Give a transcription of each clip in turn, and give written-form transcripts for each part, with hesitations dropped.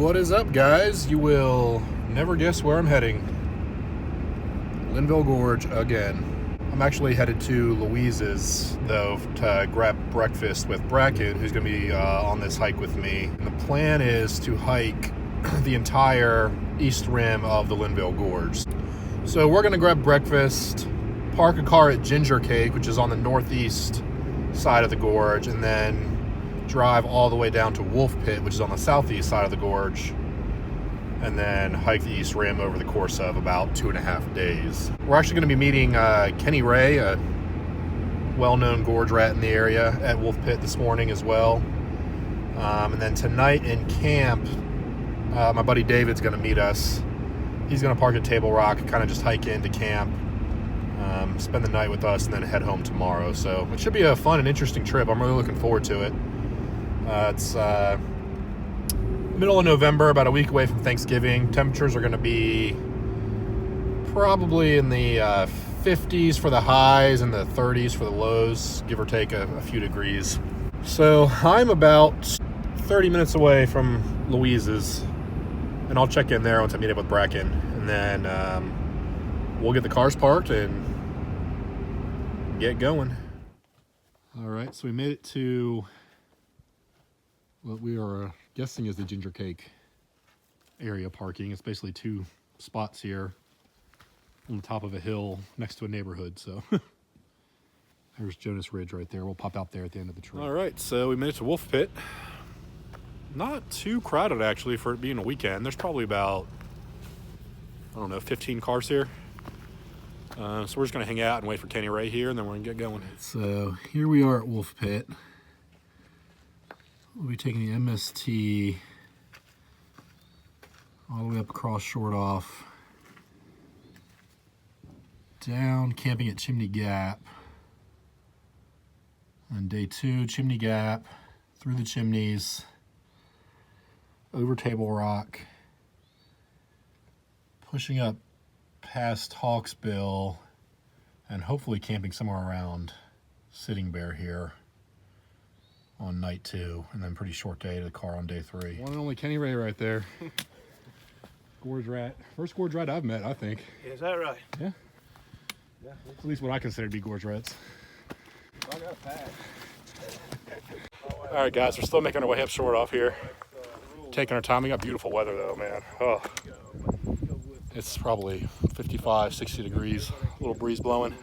What is up, guys? You will never guess where I'm heading. Linville Gorge again. I'm actually headed to Louise's, though, to grab breakfast with Bracken, who's going to be on this hike with me. And the plan is to hike the entire east rim of the Linville Gorge. So we're going to grab breakfast, park a car at Gingercake, which is on the northeast side of the gorge, and then drive all the way down to Wolfpit, which is on the southeast side of the gorge, and then hike the east rim over the course of about 2.5 days. We're actually going to be meeting Kenny Ray, a well-known gorge rat in the area, at Wolfpit this morning as well. And then tonight in camp, my buddy David's going to meet us. He's going to park at Table Rock, kind of just hike into camp, spend the night with us, and then head home tomorrow. So it should be a fun and interesting trip. I'm really looking forward to it. It's middle of November, about a week away from Thanksgiving. Temperatures are going to be probably in the 50s for the highs and the 30s for the lows, give or take a few degrees. So I'm about 30 minutes away from Louise's, and I'll check in there once I meet up with Bracken, and then we'll get the cars parked and get going. All right, so we made it to what we are guessing is the Gingercake area parking. It's basically two spots here on the top of a hill next to a neighborhood. So there's Jonas Ridge right there. We'll pop out there at the end of the trail. All right, so we made it to Wolfpit. Not too crowded, actually, for it being a weekend. There's probably about, I don't know, 15 cars here. So we're just gonna hang out and wait for Kenny Ray here, and then we're gonna get going. So here we are at Wolfpit. We'll be taking the MST all the way up across Shortoff, down camping at Chimney Gap. On day 2, Chimney Gap, through the chimneys, over Table Rock, pushing up past Hawksbill, and hopefully camping somewhere around Sitting Bear here on night 2, and then pretty short day to the car on day 3. One and only Kenny Ray right there. Gorge rat. First gorge rat I've met, I think. Is that right? Yeah. Yeah. At least what I consider to be gorge rats. I got a pack. All right, guys, we're still making our way up Shortoff here. Taking our time. We got beautiful weather, though, man. Oh. It's probably 55, 60 degrees. A little breeze blowing.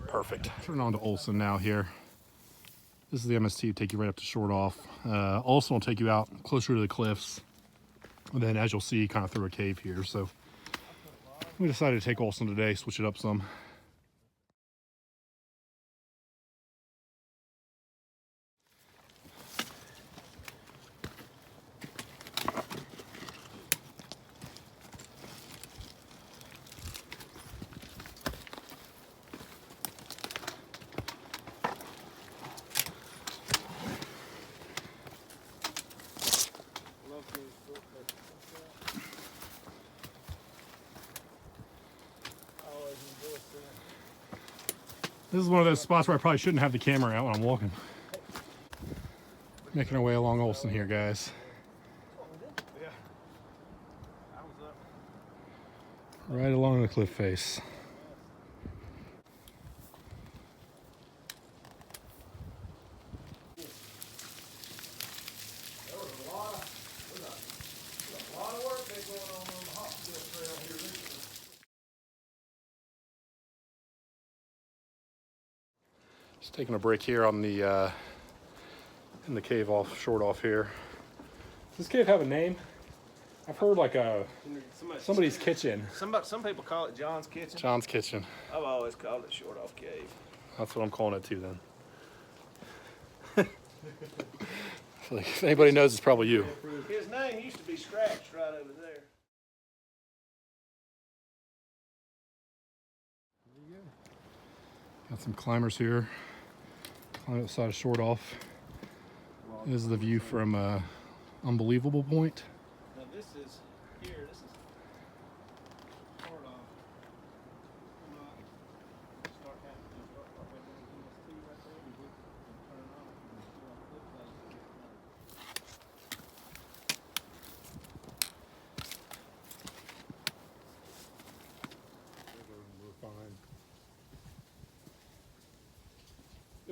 Perfect. Turning on to Olson now here. This is the MST, take you right up to Shortoff. Olson will take you out closer to the cliffs. And then, as you'll see, kind of through a cave here. So we decided to take Olson today, switch it up some. This is one of those spots where I probably shouldn't have the camera out when I'm walking. Making our way along Olson here, guys. Right along the cliff face. There's a lot of work been going on the Hawksbill Trail here recently. Just taking a break here on the in the cave off Shortoff here. Does this cave have a name? I've heard like somebody's kitchen. Some people call it John's Kitchen. John's Kitchen. I've always called it Shortoff Cave. That's what I'm calling it too then. I feel like if anybody knows, it's probably you. His name used to be scratched right over there. Got some climbers here. Climb outside of Shortoff. This is the view from Unbelievable Point. Now this is here. This is Shortoff. Start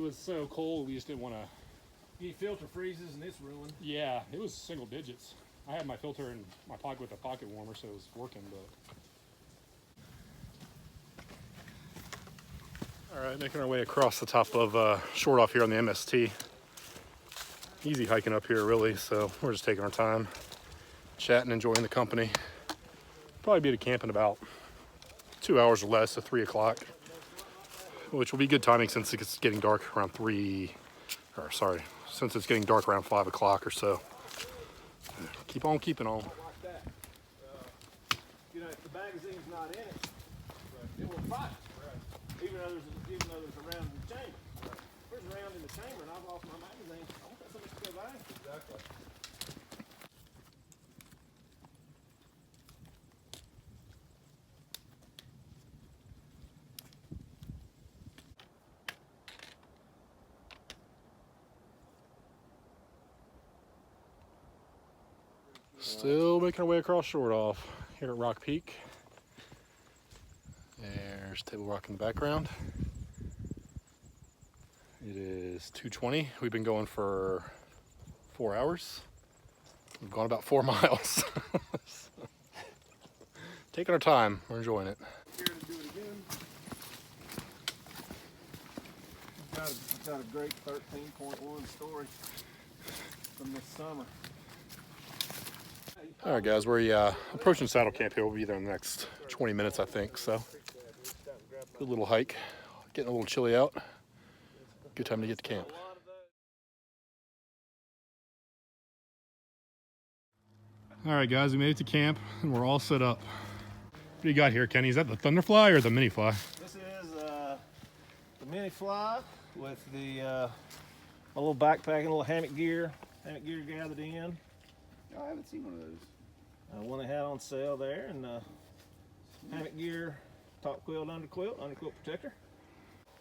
was so cold, we just didn't want to. Your filter freezes and it's ruined. Yeah, it was single digits. I had my filter in my pocket with a pocket warmer, so it was working, but. All right, making our way across the top of Shortoff here on the MST. Easy hiking up here, really, so we're just taking our time, chatting, enjoying the company. Probably be to camp in about 2 hours or less, so 3 o'clock, which will be good timing since it's getting dark around since it's getting dark around 5 o'clock or so. Keep on keeping on. Like that. You know, if the magazine's not in it, it will fire. Even though there's a round in the chamber. If there's a round in the chamber and I've lost my magazine, I want that something to go by. Exactly. Still making our way across Shortoff here at Rock Peak. There's Table Rock in the background. It is 2:20. We've been going for 4 hours. We've gone about 4 miles. Taking our time. We're enjoying it. Here to do it again. I've got a great 13.1 story from this summer. All right, guys, we're approaching Saddle Camp here. We'll be there in the next 20 minutes, I think. So, good little hike. Getting a little chilly out. Good time to get to camp. All right, guys, we made it to camp and we're all set up. What do you got here, Kenny? Is that the Thunderfly or the Mini Fly? This is the Mini Fly with the my little backpack and little hammock gear gathered in. Oh, I haven't seen one of those. One they had on sale there, and hammock gear, top quilt, under quilt protector.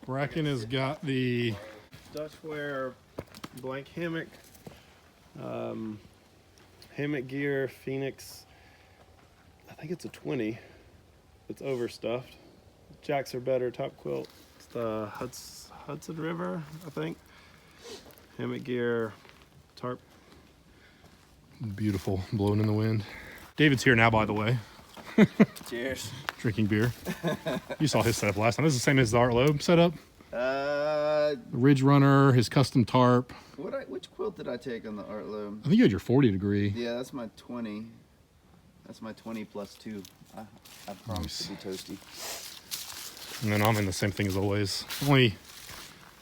Bracken has got the Dutchware blank hammock, hammock gear, Phoenix. I think it's a 20. It's overstuffed. Jacks are better. Top quilt. It's the Hudson River, I think. Hammock gear, tarp. beautiful, blowing in the wind. David's here now, by the way. Cheers. Drinking beer. You saw his setup last time. This is the same as the Art Loeb setup. The Ridge Runner, his custom tarp. Which quilt did I take on the Art Loeb? I think you had your 40 degree. Yeah, that's my 20. That's my 20 plus 2. I promise to be toasty. And then I'm in the same thing as always. Only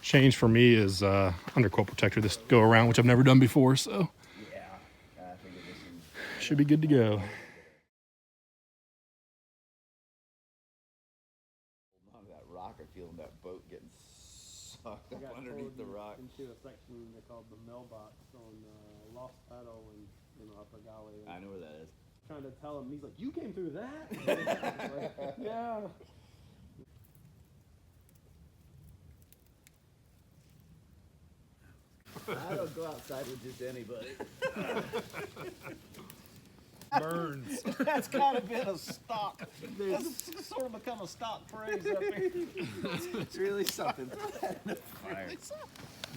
change for me is underquilt protector this go around, which I've never done before, so Yeah, I figured this one. should be good to go. On that rock, I feel that boat getting sucked up underneath the rock. Into a section they called the mailbox on Lost Meadow and Upper Galley. I know where that is. Trying to tell him, he's like, "You came through that?" Like, yeah. I don't go outside with just anybody. Burns. That's kind of been a stock. That's sort of become a stock phrase up here. It's really something. Fire.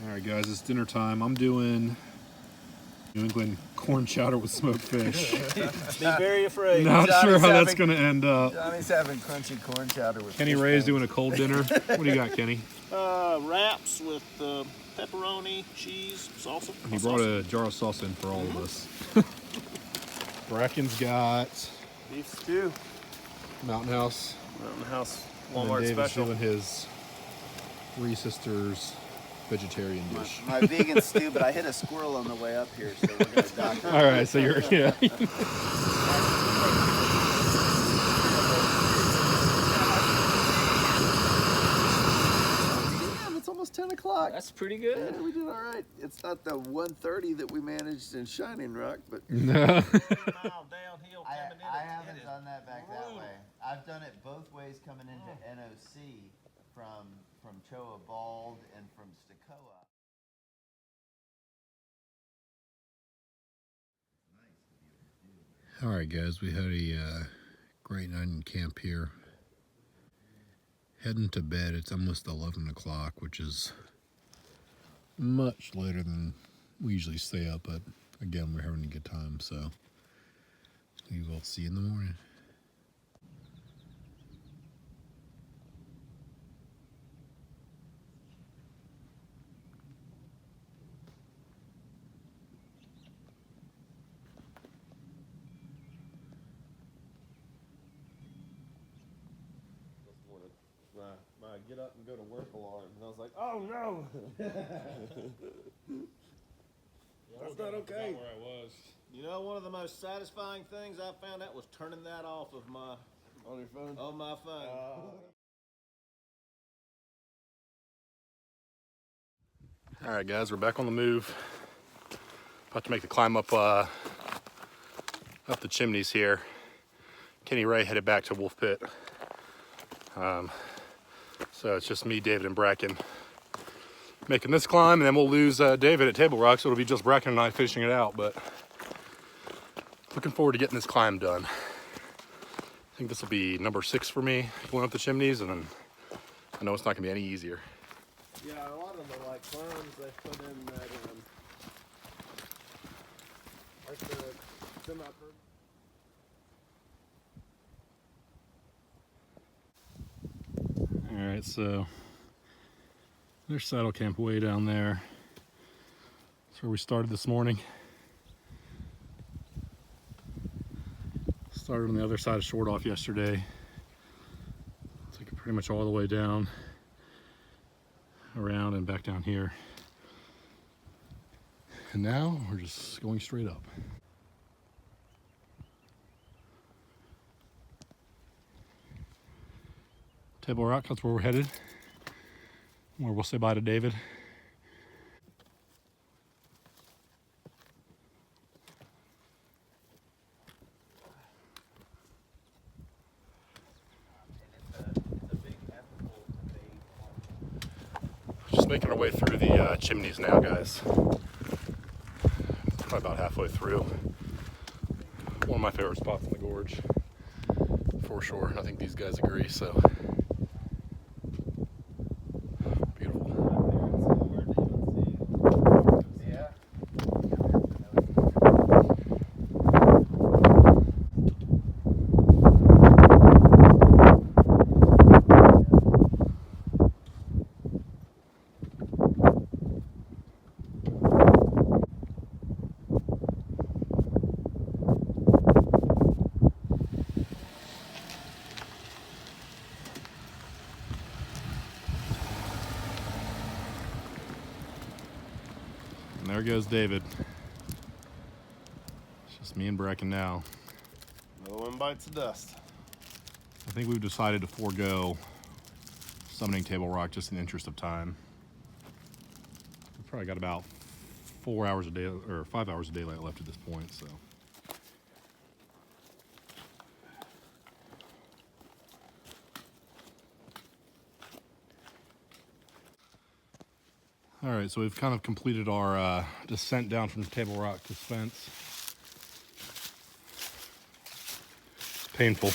All right, guys, it's dinner time. I'm doing New England corn chowder with smoked fish. Be very afraid. Not Johnny's sure how that's having- going to end up. Johnny's having crunchy corn chowder with Kenny fish Ray's bones. doing a cold dinner. What do you got, Kenny? Wraps with pepperoni, cheese, salsa. He brought a jar of salsa in for all of us. Bracken's got Beef stew. Mountain House. Mountain House And then Walmart David's special. doing his Three Sisters vegetarian dish. My vegan stew, but I hit a squirrel on the way up here, so we're gonna doctor. All right, so you're yeah. Damn, it's almost 10 o'clock. That's pretty good. Yeah, we did all right. It's not the 1:30 that we managed in Shining Rock, but No. Mile downhill coming in. I it haven't is done that back that brutal. way. I've done it both ways coming into NOC from Choa Bald and from Stacoa. All right, guys, we had a great night in camp here. Heading to bed. It's almost 11 o'clock, which is much later than we usually stay up, but again, we're having a good time, so we will see you in the morning. This morning, my get up and go to work alarm, and I was like, oh no! That's not okay. Where I was. You know, one of the most satisfying things I found out was turning that off of my On your phone? on my phone. All right, guys, we're back on the move. About to make the climb up the chimneys here. Kenny Ray headed back to Wolfpit. So it's just me, David, and Bracken making this climb, and then we'll lose David at Table Rock, so it'll be just Bracken and I finishing it out, but looking forward to getting this climb done. I think this will be number 6 for me, going up the chimneys, and then I know it's not gonna be any easier. Yeah, a lot of the like clones they put in that like the semi-permanent. All right, so there's saddle camp way down there. That's where we started this morning. Started on the other side of Shortoff yesterday. Took it pretty much all the way down, around and back down here. And now we're just going straight up. Table Rock, that's where we're headed. Where we'll say bye to David. Just making our way through the chimneys now, guys. Probably about halfway through. One of my favorite spots in the gorge, for sure. And I think these guys agree, so. Beautiful. Yeah. And there goes David. It's just me and Bracken now. Another one bites the dust. I think we've decided to forego summoning Table Rock just in the interest of time. We've probably got about 4 hours a day or 5 hours of daylight left at this point, so. All right, so we've kind of completed our descent down from Table Rock to Spence. Painful.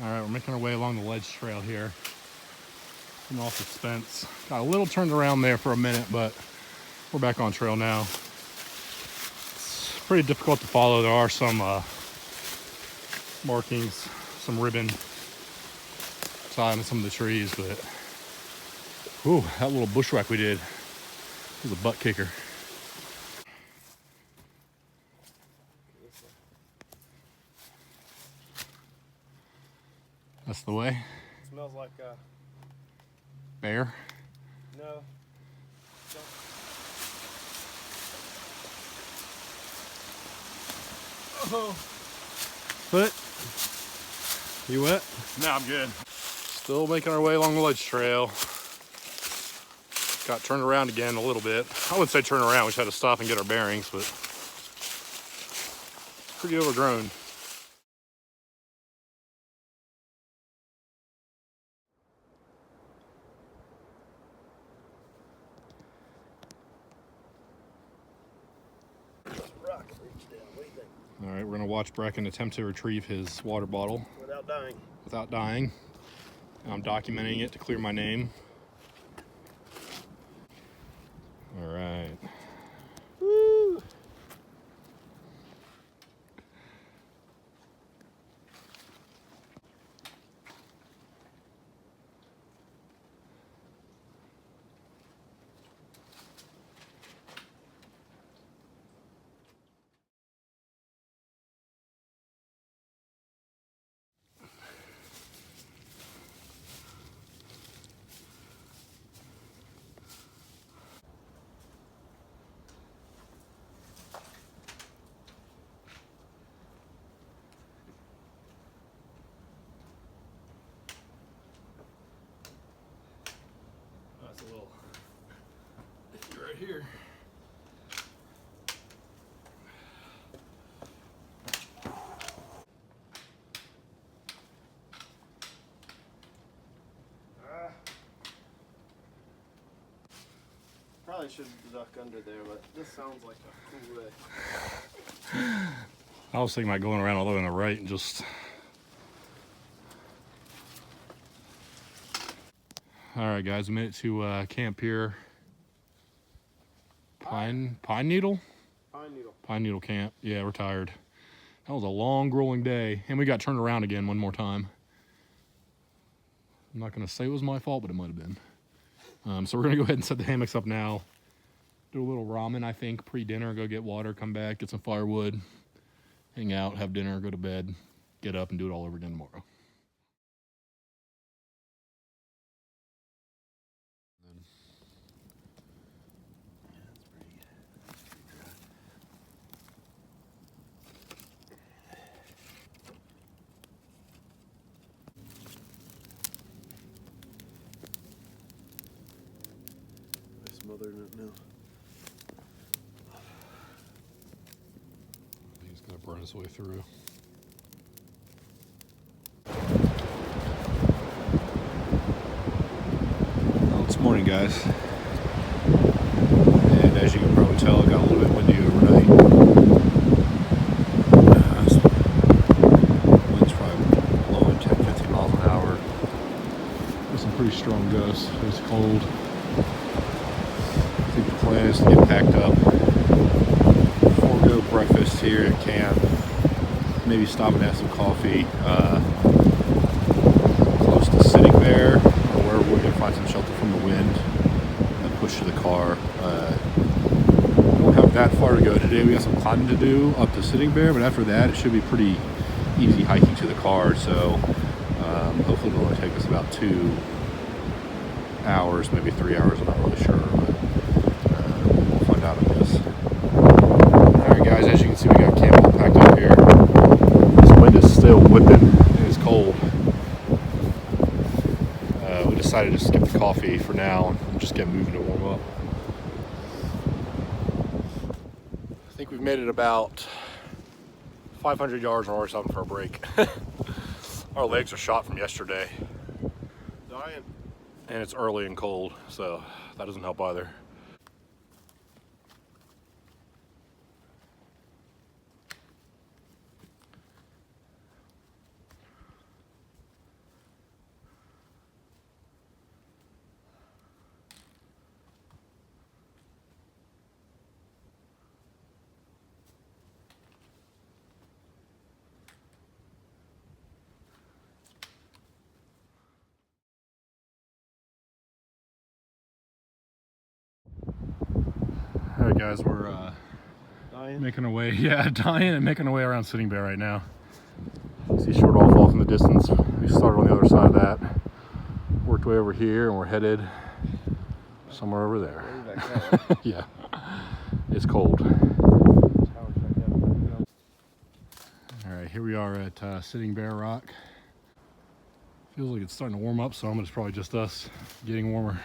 All right, we're making our way along the ledge trail here. Coming off of Spence. Got a little turned around there for a minute, but we're back on trail now. It's pretty difficult to follow. There are some markings, some ribbon tied in some of the trees, but ooh, that little bushwhack we did was a butt kicker. That's the way. It smells like Bear. no. Oh, Foot. You wet? no, I'm good. Still making our way along the ledge trail. Got turned around again a little bit. I wouldn't say turn around, we just had to stop and get our bearings, but it's pretty overgrown. Rock reached All right, we're gonna watch Brecken attempt to retrieve his water bottle Without dying. without dying. I'm documenting it to clear my name. All right. Woo! That's a little right here. Probably should duck under there, but this sounds like a cool day. I was thinking about going around all the way on the right and just. All right, guys, we made it to camp here. Pine Needle? Pine Needle. Pine Needle Camp. Yeah, we're tired. That was a long, grueling day, and we got turned around again one more time. I'm not gonna say it was my fault, but it might have been. So we're gonna go ahead and set the hammocks up now. Do a little ramen, I think, pre-dinner. Go get water, come back, get some firewood, hang out, have dinner, go to bed, get up, and do it all over again tomorrow. Smothered in it now. He's gonna burn his way through. Well, it's morning, guys. And as you can probably tell, it got a little bit windy overnight. Wind's probably blowing 10-15 miles an hour. There's some pretty strong gusts. It's cold. I think the plan is to get packed up, forego breakfast here at camp, maybe stop and have some coffee close to Sitting Bear, or where we're going to find some shelter from the wind, and push to the car. We don't have that far to go today. We got some climbing to do up to Sitting Bear, but after that it should be pretty easy hiking to the car, so hopefully it'll only take us about 2 hours, maybe 3 hours, I'm not really sure, but we'll find out, I guess. Alright guys, as you can see, we got camp all packed up here. This wind is still whipping, and it's cold. We decided to skip the coffee for now and just get moving to warm up. I think we've made it about 500 yards or something for a break. Our legs are shot from yesterday. Dying. And it's early and cold, so that doesn't help either. All right, guys, we're Dying. making our way, dying and making our way around Sitting Bear right now. You see Shortoff off in the distance. We started on the other side of that, worked way over here, and we're headed somewhere over there. Yeah, it's cold. All right, here we are at Sitting Bear Rock. Feels like it's starting to warm up some, but it's probably just us getting warmer.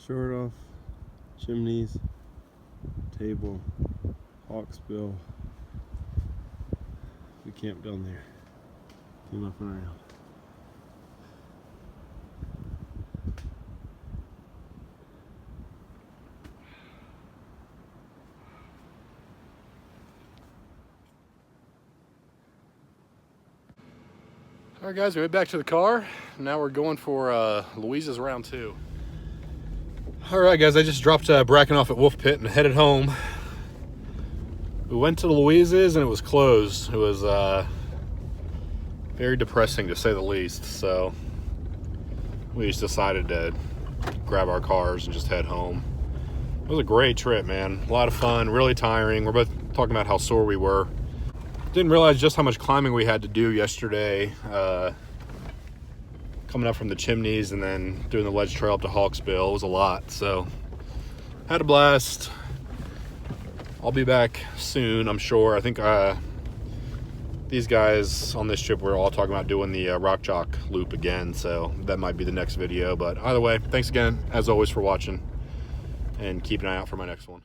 Shortoff, Chimneys, Table, Hawksbill. We camped down there. Came up and around. All right, guys, we went back to the car. Now we're going for Louise's round 2. All right, guys, I just dropped Bracken off at Wolfpit and headed home. We went to Louise's and it was closed. It was very depressing to say the least. So we just decided to grab our cars and just head home. It was a great trip, man. A lot of fun, really tiring. We're both talking about how sore we were. Didn't realize just how much climbing we had to do yesterday. Coming up from the Chimneys and then doing the ledge trail up to Hawksbill. It was a lot, so had a blast. I'll be back soon, I'm sure. I think these guys on this trip were all talking about doing the Rock Chalk loop again, so that might be the next video. But either way, thanks again, as always, for watching, and keep an eye out for my next one.